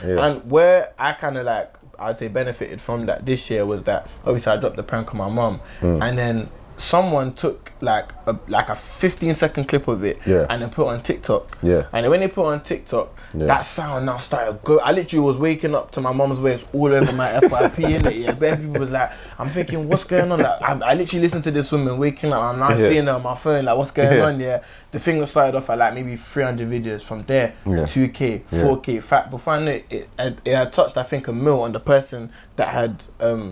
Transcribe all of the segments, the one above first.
And where I kind of like, I'd say benefited from that this year was that obviously I dropped the prank on my mum, and then someone took like a 15-second clip of it and then put it on TikTok. And then when they put it on TikTok, that sound now started go. I literally was waking up to my mum's voice all over my FYP in it. Yeah, bare people was like, I'm thinking, what's going on? Like, I literally listened to this woman waking up. I'm now seeing her on my phone. Like, what's going on? Yeah, the thing was started off at like maybe 300 videos. From there, 2K, 4K. In fact, before I knew it, it had touched I think 1 mil on the person that had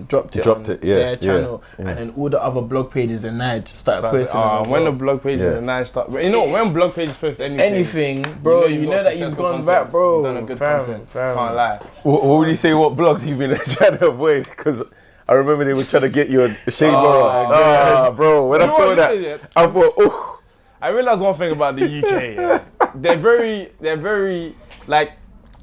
dropped it on their channel, and then all the other blog pages and Nige started posting. When the blog pages and Nige start, you know, when blog pages post anything, bro, you know that you've gone back, bro. You've done a good content. Can't lie. What would you say? What blogs you've been trying to avoid? Because I remember they were trying to get you on Shadeborough. Bro, when I saw that, I thought, oh. I realized one thing about the UK. They're very like.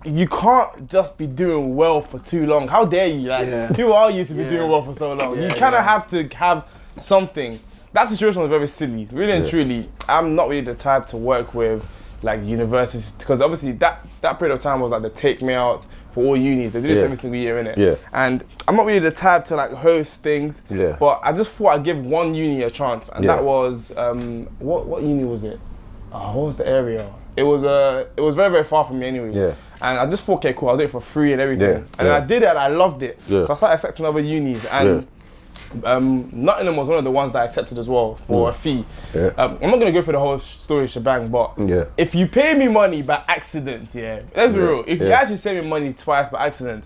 You can't just be doing well for too long. How dare you? Like, who are you to be doing well for so long? You kind of have to have something. That situation was very silly. Really and truly, I'm not really the type to work with like universities, because obviously that period of time was like the take me out for all unis. They do this every single year, innit? And I'm not really the type to like host things. But I just thought I'd give one uni a chance, and that was what uni was it? What was the area? It was very, very far from me anyways. And I just thought, okay, cool, I'll do it for free and everything. And I did it and I loved it. So I started accepting other unis, and Nottingham was one of the ones that I accepted as well for a fee. I'm not gonna go through the whole story shebang, but if you pay me money by accident, let's be real, if you actually send me money twice by accident,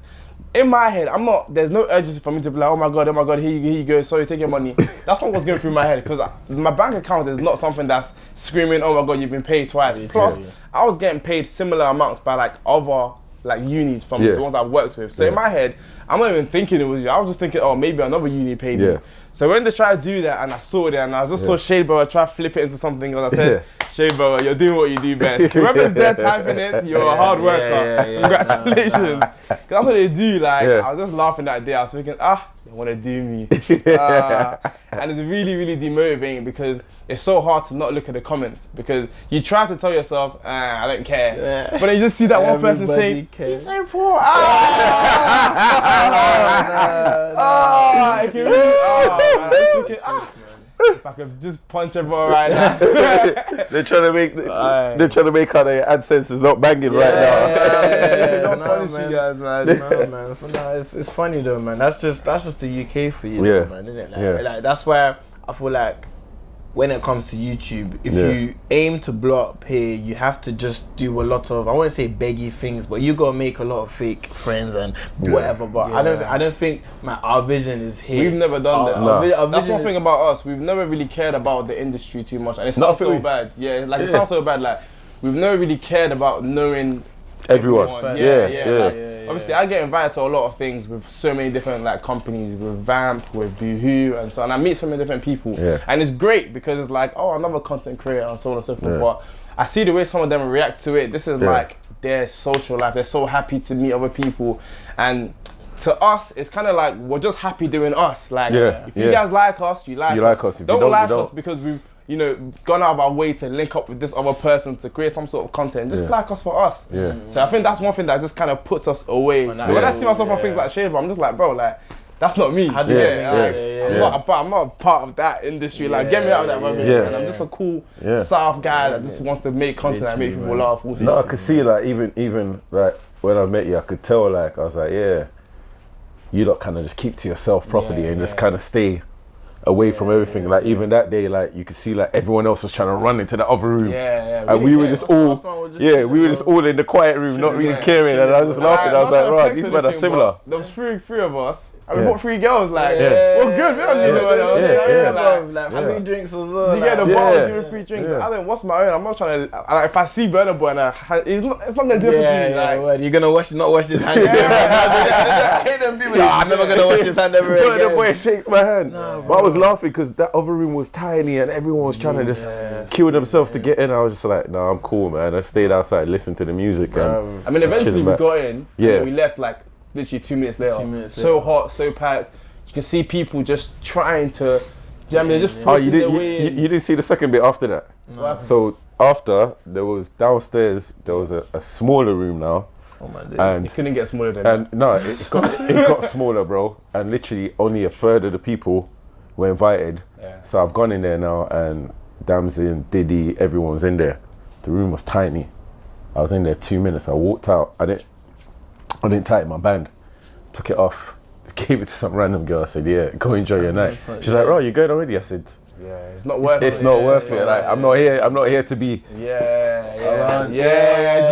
in my head, there's no urgency for me to be like, oh my God, here you go, sorry, take your money. That's not what's going through my head, because my bank account is not something that's screaming, oh my God, you've been paid twice. Plus, I was getting paid similar amounts by like other like unis from the ones I worked with. So in my head, I'm not even thinking it was you. I was just thinking, oh, maybe another uni paid me. So when they tried to do that and I saw it and I just saw Shadeborough try to flip it into something else, I said, Shadeborough, you're doing what you do best. Whoever's there typing it, you're a hard worker. Congratulations. Because that's what they do. Like, I was just laughing that day. I was thinking, they want to do me. And it's really, really demotivating, because it's so hard to not look at the comments, because you try to tell yourself, I don't care. But then you just see that one person saying, he's so poor. If I could just punch everyone right now. They're trying to make how their AdSense is not banging right now. Don't punish you guys, man. No, it's funny though, man. That's just the UK for you, though, man, isn't it? Like that's why I feel like when it comes to YouTube, if you aim to blow up here, you have to just do a lot of, I won't say beggy things, but you gotta make a lot of fake friends and whatever. But I don't think our vision is here. We've never done that. That's one thing about us. We've never really cared about the industry too much, and it sounds so bad. It sounds so bad. Like, we've never really cared about knowing everyone. Obviously, I get invited to a lot of things with so many different like companies, with Vamp, with Boohoo, and so on. I meet so many different people, and it's great because it's like, oh, another content creator and so on and so forth. But I see the way some of them react to it. This is like their social life. They're so happy to meet other people, and to us, it's kind of like we're just happy doing us. Like, if you guys like us, you like us. If don't like us because we've gone out of our way to link up with this other person to create some sort of content. Just like us for us. So I think that's one thing that just kind of puts us away. So when I see myself on things like Shadeborough, I'm just like, bro, like, that's not me. I'm not part of that industry. Like, get me out of that rubbish. Man. I'm just a cool South guy that just wants to make content and make people laugh. No, I could see, like, even like when I met you, I could tell, like, I was like, you lot kind of just keep to yourself properly and just kind of stay away from everything. Like, even that day, like, you could see like everyone else was trying to run into the other room. And we were just all in the quiet room, not really caring. And I was just laughing. I was like, right, these men are similar. There was three of us. And we bought 3 girls, like, we're good, we don't need no one else. Like, free drinks as well. Do you get the bar with you free drinks? I don't, what's my own? I'm not trying to, like, if I see Burna Boy and it's not going to do anything to me. Like, you're going to not wash this hand. I hate them people. I'm never going to wash this hand ever again. Burna Boy shake my hand. But I was laughing because that other room was tiny and everyone was trying to just kill themselves to get in. I was just like, no, I'm cool, man. I stayed outside, listened to the music. I mean, eventually we got in and we left like, literally 2 minutes later. So hot, so packed. You can see people just trying to, they're just forcing their way in. You didn't see the second bit after that? No. So after, there was downstairs, there was a smaller room now, Oh my days. And it couldn't get smaller than that. and no, it got smaller, bro. And literally only a third of the people were invited. Yeah. So I've gone in there now, and Damson, Diddy, everyone was in there. The room was tiny. I was in there 2 minutes. I walked out. I didn't tighten my band. Took it off. Gave it to some random girl. I said, "Yeah, go enjoy your night." She's like, "Oh, you going already?" I said, Yeah, it's not worth it. "It's not worth it. Like, I'm not here to be." Yeah. Do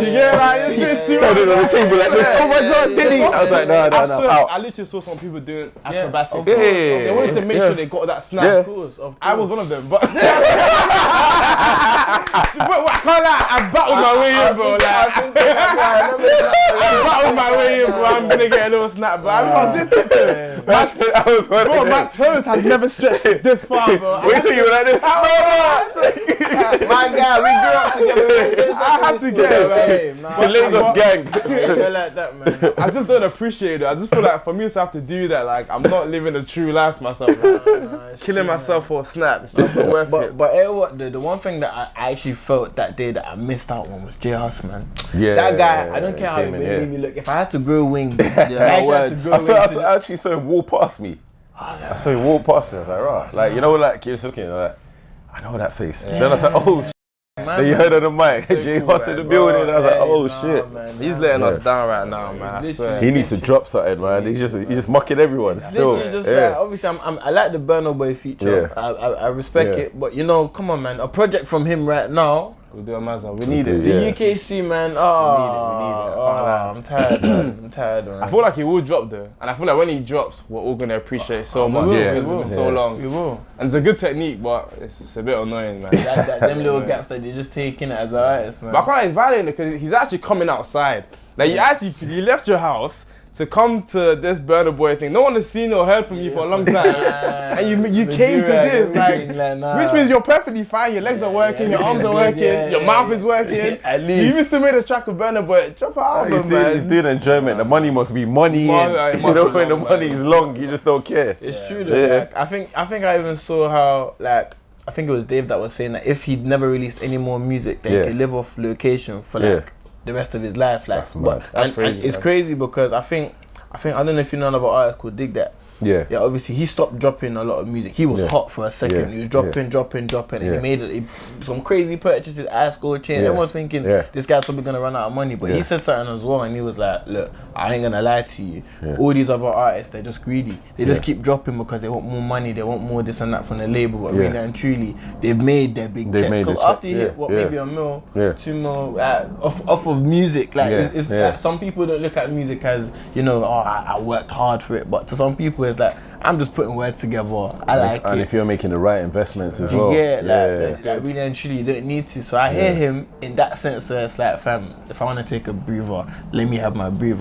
you get like it's too Standing on the table like this. Oh my God, Diddy! I was like, no, out. I literally saw some people doing acrobatics. Yeah. They wanted to make sure they got that snap. Yeah. Of course. I was one of them, but I can't lie. I battled my way in, bro. I battled my way in, bro. I'm gonna get a little snap, but I did tip to it. Bro, my toes has never stretched this far, bro. Wait till you were like this. My guy, we grew up together. I had to get it, man. The Lagos gang. You're like that, man. I just don't appreciate it. I just feel like for me to have to do that, like I'm not living a true life myself. Killing myself for a snap, it's just not worth it. But what the one thing that I actually felt that day that I missed out on was J Hus, man. Yeah, that guy. I don't care how he made me look. If I had to grow wings, I actually saw him walk past me. I saw him walk past me. I was like, "Rah!" Like, you know, like you're just looking like, I know that face. Then I was like, "Oh." Then you heard on the mic, J Hus in the building. I was like, "Oh shit!" Man, He's letting us down right now, man. I swear. He needs to drop something, man. He's just mocking everyone. Still, just like, obviously, I like the Burna Boy feature. Yeah. I respect it, but you know, come on, man. A project from him right now. We'll do a mazza. We need it. The UKC, man. I'm tired, man. I'm tired, man. I feel like he will drop though, and I feel like when he drops, we're all gonna appreciate it so much. It's been so long. We will. And it's a good technique, but it's a bit annoying, man. Them little gaps that they're just taking it as an artist, man. But I can't. It's violating because he's actually coming outside. Like you left your house to come to this Burna Boy thing. No one has seen or heard from you for a long time, and you came to this, which means you're perfectly fine. Your legs are working, your arms are working, your mouth is working. At least you even still made a track with Burna Boy. Drop an album, man. He's doing enjoyment. The money must be money. You know, when the money is long, you just don't care. It's true though. Yeah. Like, I think I even saw how I think it was Dave that was saying that if he'd never released any more music, then he could live off location for the rest of his life. Like, that's mad. That's crazy. And it's crazy because I think I don't know if you know another artist called Dig That. Yeah, obviously he stopped dropping a lot of music. He was hot for a second. He was dropping, and he made some crazy purchases, ass gold chain. Everyone's thinking this guy's probably gonna run out of money, but he said something as well, and he was like, "Look, I ain't gonna lie to you. All these other artists, they're just greedy. They just keep dropping because they want more money. They want more this and that from the label. But really and truly, they've made their big checks. Because after you hit maybe a mil, 2 mil off of music, like it's like, some people don't look at music as I worked hard for it, but to some people it's like I'm just putting words together. I like it. And if you're making the right investments as well. Like really and truly you don't need to. So I hear him in that sense where it's like, fam, if I want to take a breather, let me have my breather.